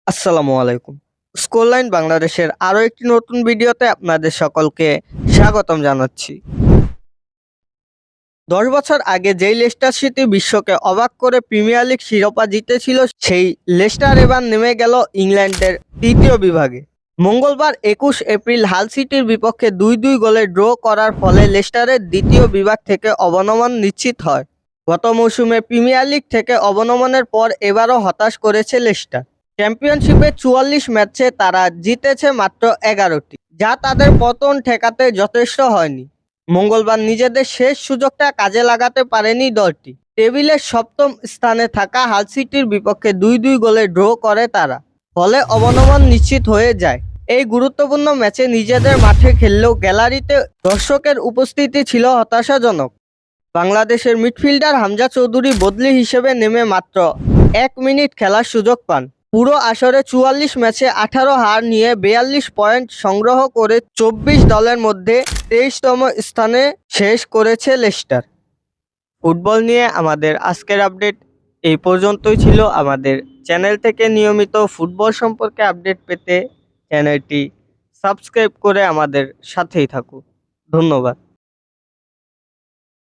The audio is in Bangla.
আসসালামু আলাইকুম। স্কোরলাইন বাংলাদেশের আরো একটি নতুন ভিডিওতে আপনাদের সকলকে স্বাগতম জানাচ্ছি। ১০ বছর আগে যেই লেস্টার সিটি বিশ্বকে অবাক করে প্রিমিয়ার লিগ শিরোপা জিতেছিল, সেই লেস্টার এবার নেমে গেল ইংল্যান্ডের তৃতীয় বিভাগে। মঙ্গলবার ২১ এপ্রিল হাল সিটির বিপক্ষে ২-২ গোলে ড্র করার ফলে লেস্টারের দ্বিতীয় বিভাগ থেকে অবনমন নিশ্চিত হয়। গত মৌসুমে প্রিমিয়ার লিগ থেকে অবনমনের পর এবারও হতাশ করেছে লেস্টার। চ্যাম্পিয়নশিপে ৪৪ ম্যাচে তারা জিতেছে মাত্র ১১টি, যা তাদের পতন ঠেকাতে যথেষ্ট হয়নি। মঙ্গলবার নিজেদের শেষ সুযোগটা কাজে লাগাতে পারেনি দলটি। টেবিলের সপ্তম স্থানে থাকা হাল সিটির বিপক্ষে ২-২ গোলে ড্র করে তারা, ফলে অবনমন নিশ্চিত হয়ে যায়। এই গুরুত্বপূর্ণ ম্যাচে নিজেদের মাঠে খেললেও গ্যালারিতে দর্শকের উপস্থিতি ছিল হতাশাজনক। বাংলাদেশের মিডফিল্ডার হামজা চৌধুরী বদলি হিসেবে নেমে মাত্র ১ মিনিট খেলার সুযোগ পান। পুরো আসরে ৪৪ ম্যাচে ১৮ হার নিয়ে ৪২ পয়েন্ট সংগ্রহ করে ২৪ দলের মধ্যে ২৩তম স্থানে শেষ করেছে লেস্টার। ফুটবল নিয়ে আমাদের আজকের আপডেট এই পর্যন্তই ছিল। আমাদের চ্যানেল থেকে নিয়মিত ফুটবল সম্পর্কে আপডেট পেতে চ্যানেলটি সাবস্ক্রাইব করে আমাদের সাথেই থাকুন। ধন্যবাদ।